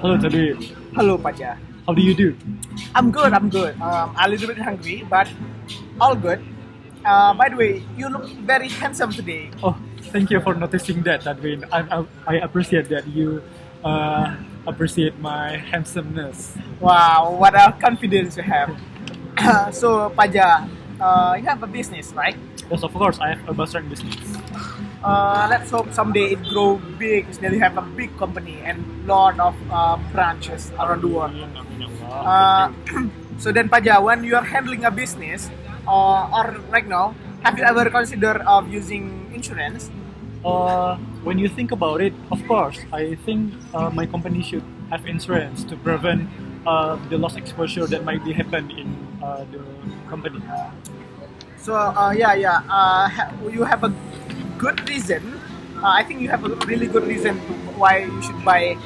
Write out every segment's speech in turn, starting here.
Hello, Tadwin. Hello, Paja. How do you do? I'm good. A little bit hungry, but all good. By the way, you look very handsome today. Oh, thank you for noticing that, Tadwin. I appreciate that you appreciate my handsomeness. Wow, what a confidence you have. So, Paja, you have a business, right? Yes, of course, I have a bustling business. Let's hope someday it grow big. Then you have a big company and lot of branches around the world. So then, Paja, when you are handling a business, or right now, have you ever considered of using insurance? When you think about it, of course, I think my company should have insurance to prevent the loss exposure that might be happen in the company. So you have a good reason. I think you have a really good reason to why you should buy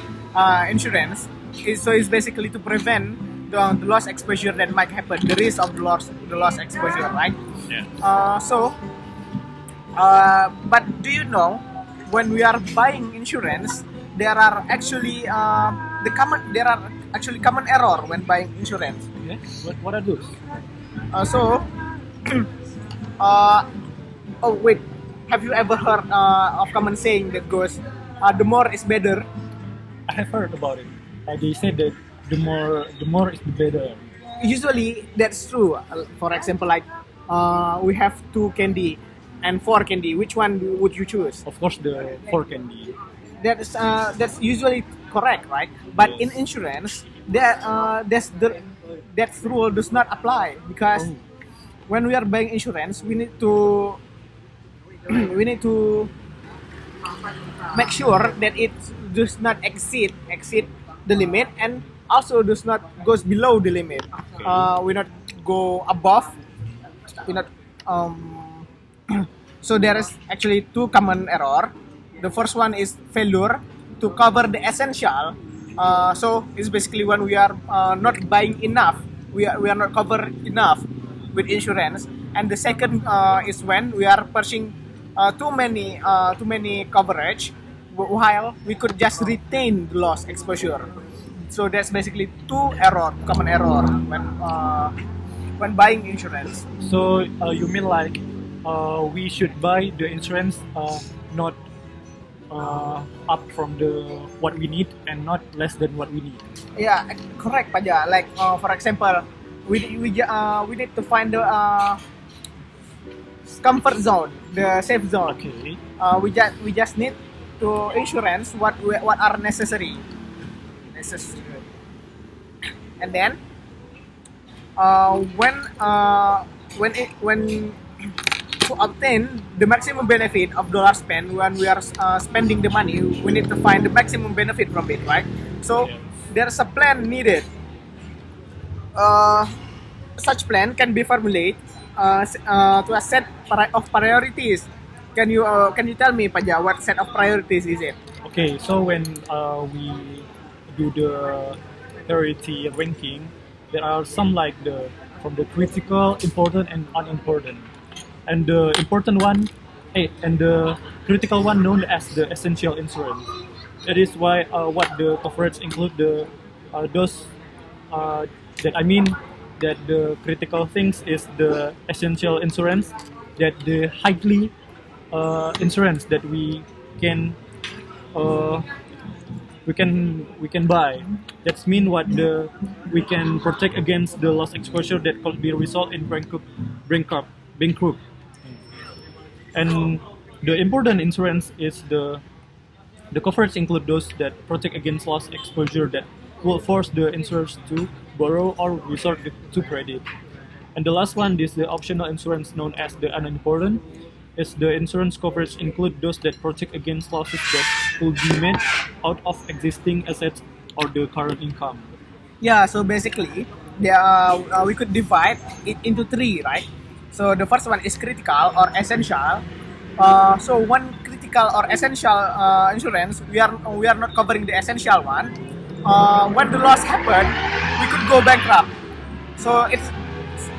insurance. It's basically to prevent the loss exposure that might happen, the risk of the loss exposure, right? Yeah. But do you know when we are buying insurance, there are actually common error when buying insurance. Okay. What are those? So, oh wait, have you ever heard of common saying that goes, the more is better? I have heard about it. They said that the more is the better. Usually, that's true. For example, like we have 2 candy and 4 candy. Which one would you choose? Of course, the 4 candy. That's usually correct, right? But Yes. in insurance, that rule does not apply because when we are buying insurance, we need to make sure that it does not exceed the limit and also does not goes below the limit. We not go above. We not So there is actually 2 common error. The first one is failure to cover the essential. So it's basically when we are not buying enough, we are not covered enough with insurance. And the second is when we are purchasing too many coverage, while we could just retain the loss exposure. So that's basically 2 common error when buying insurance. So you mean like we should buy the insurance not up from what we need and not less than what we need. Yeah, correct, Paja. Like for example, we need to find the comfort zone, the safe zone. Okay. We just need to insurance what are necessary, and then when to obtain the maximum benefit of dollar spend, when we are spending the money, we need to find the maximum benefit from it, right? So Yes. there's a plan needed. Such plan can be formulated to a set of priorities. Can you tell me, Paja, what set of priorities is it? Okay, so when we do the priority ranking, there are some like from the critical, important, and unimportant. And the important one, and the critical one known as the essential insurance. That is why what the coverage include those that I mean that the critical things is the essential insurance, that the highly insurance that we can buy. That's mean what we can protect against the loss exposure that could be result in bankrupt. And the important insurance is the coverage include those that protect against loss exposure that will force the insurers to borrow or resort to credit. And the last one is the optional insurance known as the unimportant. Is the insurance coverage include those that protect against losses that could be made out of existing assets or the current income. Yeah, so basically, we could divide it into 3, right? So the first one is critical or essential. So one critical or essential insurance, we are not covering the essential one. When the loss happened, we could go bankrupt. So it's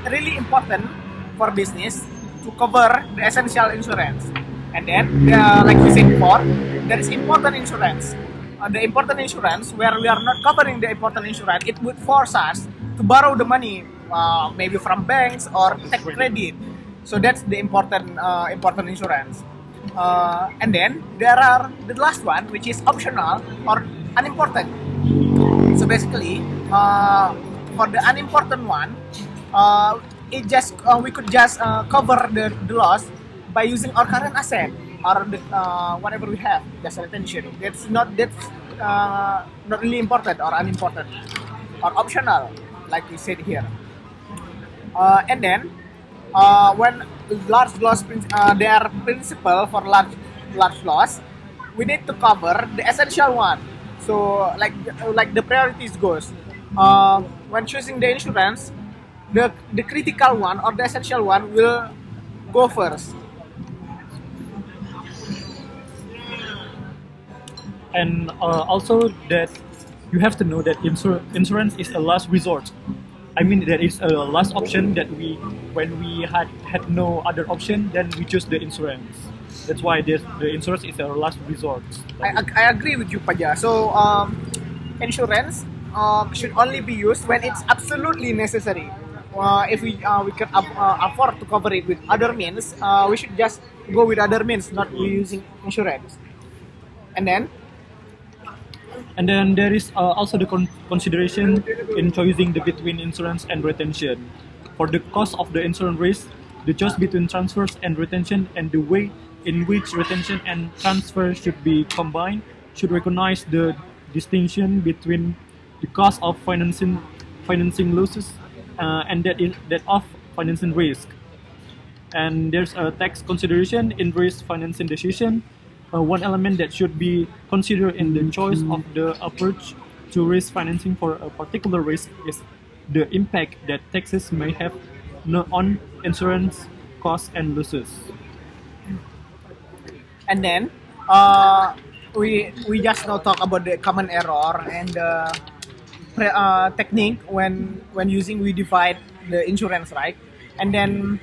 really important for business to cover the essential insurance. And then, like we said before, there is important insurance. the important insurance where we are not covering the important insurance, it would force us to borrow the money, maybe from banks or take credit. So that's the important insurance. And then there are the last one, which is optional or unimportant. So basically, for the unimportant one, we could just cover the loss by using our current asset or whatever we have, just retention. That's not really important or unimportant or optional, like we said here. And then when large loss, their principle for large loss, we need to cover the essential one. So like the priorities goes. When choosing the insurance, the critical one or the essential one will go first. And also that you have to know that insurance is a last resort. I mean, that is a last option that when we had no other option, then we choose the insurance. That's why the insurance is our last resort. I agree with you, Paja. So insurance should only be used when it's absolutely necessary. If we can afford to cover it with other means, we should just go with other means, not using insurance. And then there is also the consideration in choosing between insurance and retention. For the cost of the insurance risk, the choice between transfers and retention and the way in which retention and transfer should be combined should recognize the distinction between the cost of financing losses and that of financing risk. And there's a tax consideration in risk financing decision. One element that should be considered in the choice of the approach to risk financing for a particular risk is the impact that taxes may have on insurance costs and losses. And then we just now talk about the common error and the technique when we divide the insurance, right? And then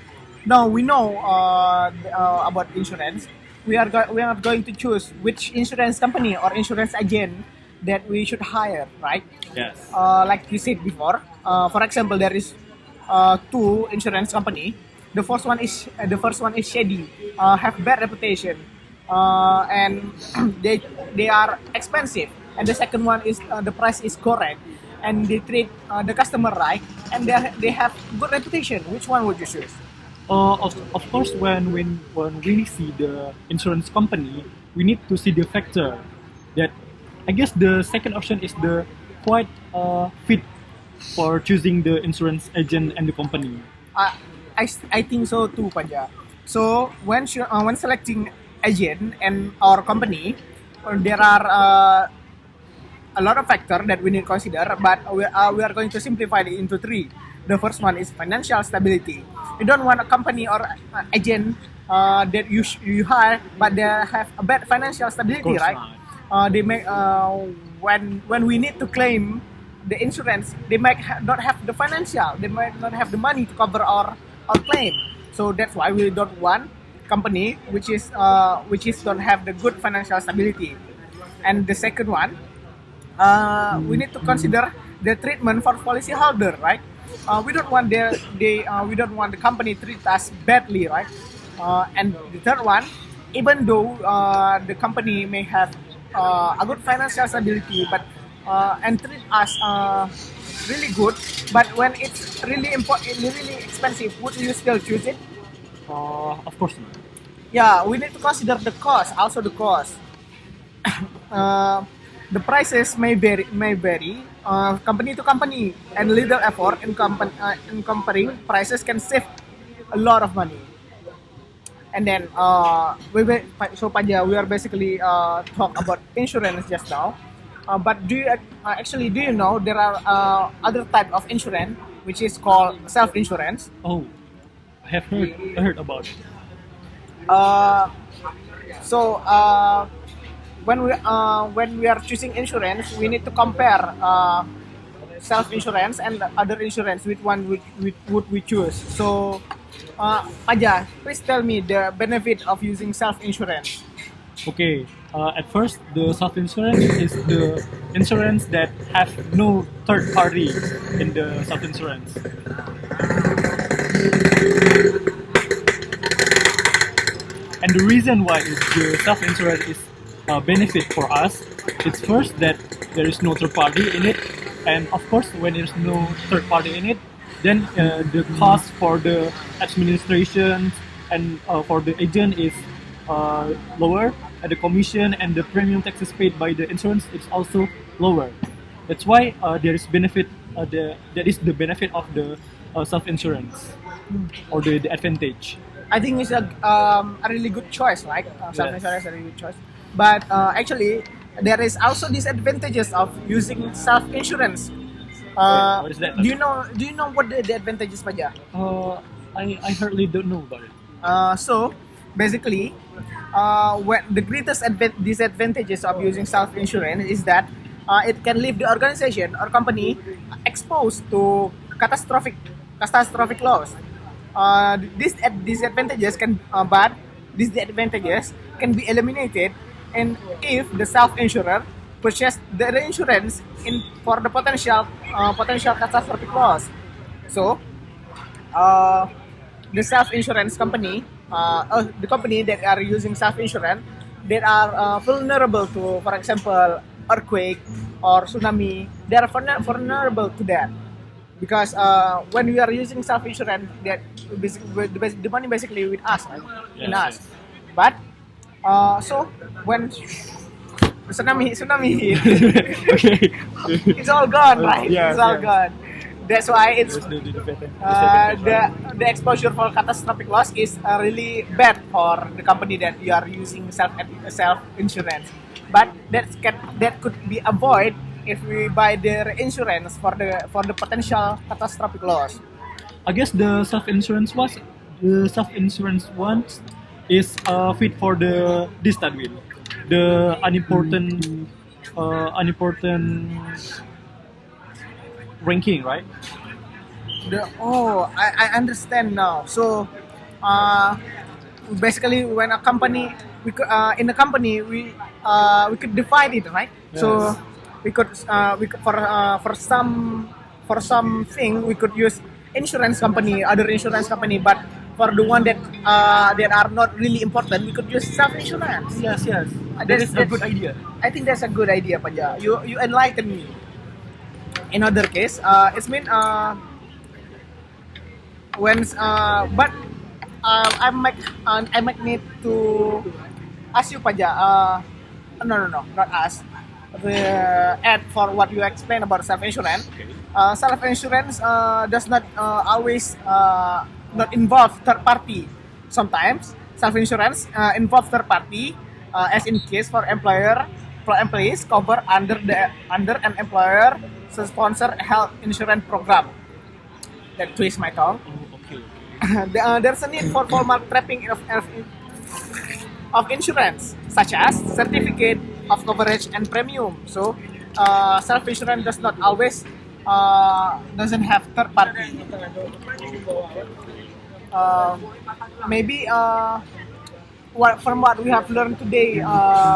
now we know about insurance. We are not going to choose which insurance company or insurance agent that we should hire, right? Yes. Like you said before, for example, there is two insurance company. The first one is shady, have bad reputation, and they are expensive. And the second one is the price is correct, and they treat the customer right, and they have good reputation. Which one would you choose? Of course, when we see the insurance company, we need to see the factor that I guess the second option is the quite fit for choosing the insurance agent and the company. I think so too, Paja. So when selecting agent and our company, there are a lot of factors that we need to consider, but we are going to simplify it into three. The first one is financial stability. You don't want a company or agent that you hire, but they have a bad financial stability, right? They may when we need to claim the insurance, they might not have the financial. They might not have the money to cover our claim. So that's why we don't want company which is don't have the good financial stability. And the second one, we need to consider the treatment for policyholder, right? We don't want the company treat us badly, right? And the third one, even though the company may have a good financial stability, but and treat us really good, but when it's really really expensive, would you still choose it? Of course not. Yeah, we need to consider the cost. Also, the cost. The prices may vary company to company, and little effort in comparing prices can save a lot of money. And then so Paja, we are basically talk about insurance just now. But do you know there are other type of insurance which is called self-insurance? Oh, I have heard about it. So when we are choosing insurance, we need to compare self-insurance and other insurance. Which one would we choose? So, Paja, please tell me the benefit of using self-insurance. Okay, at first, the self-insurance is the insurance that have no third party in the self-insurance. And the reason why the self-insurance is a benefit for us, it's first that there is no third party in it, and of course, when there's no third party in it, then the cost for the administration and for the agent is lower, and the commission and the premium taxes paid by the insurance is also lower. That's why there is benefit. That is the benefit of the self-insurance or the advantage. I think it's a really good choice, right? Self-insurance is a really good choice. But actually, there is also disadvantages of using self-insurance. What is that? Do you know what the advantages, Paja? I hardly don't know about it. So basically, when the greatest disadvantages of using self-insurance is that it can leave the organization or company exposed to catastrophic loss. These disadvantages can be eliminated, and if the self-insurer purchase the reinsurance for the potential catastrophic loss. So the self-insurance company, the company that are using self-insurance, that are vulnerable to, for example, earthquake or tsunami, they are vulnerable to that. Because when we are using self-insurance, that the money basically with us, right? Yes, In us. yes. But so when tsunami hit, Okay. it's all gone, right? Yes, It's all yes. gone. That's why it's There's the disadvantage, right? the exposure for catastrophic loss is really bad for the company that you are using self insurance. But that could be avoided if we buy the insurance for the potential catastrophic loss. I guess the self-insurance one is fit for this Tadwin, the unimportant ranking, right? I understand now. So basically, when a company in a company we could divide it, right? So Yes. we could for something we could use other insurance company, but for the one that are not really important, we could use self insurance. Yes, yes. That That's- is a good idea. I think that's a good idea, Paja. You enlighten me. In other case, it's mean but I might need to ask you, Paja. No, not ask. Add for what you explained about self insurance. Okay. Self insurance does not always not involve third party. Sometimes self insurance involve third party, as in case for employees covered under an employer sponsor health insurance program. That twist my tongue. Oh, okay. There's a need for formal trapping of insurance, such as certificate of coverage and premium. So, self-insurance does not always doesn't have third party. Maybe from what we have learned today,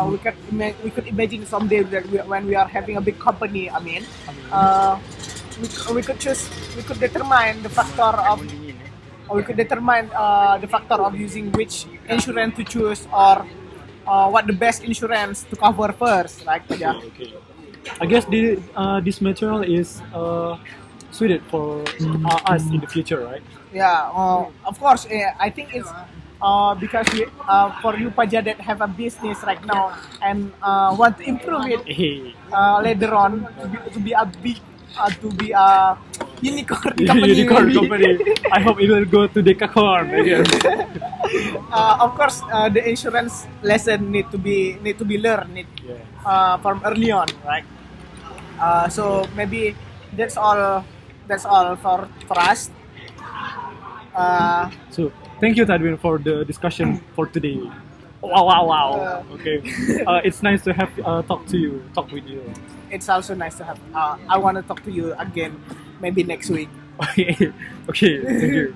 we could imagine someday that when we are having a big company, we could determine the factor of using which insurance to choose, or what the best insurance to cover first, right? Yeah. Okay. I guess this material is suited for us in the future, right? Yeah, of course. I think it's because for you, Paja, that have a business right now and want to improve it Hey. later on to be a big unicorn company. Unicorn maybe. company. I hope it will go to Decacorn. I guess. Of course, the insurance lesson need to be learned Yeah. from early on, right? So maybe that's all for us. So thank you, Tadwin, for the discussion for today. Wow. Okay. It's nice to have talk with you. It's also nice to have. I want to talk to you again, maybe next week. Okay. Thank you.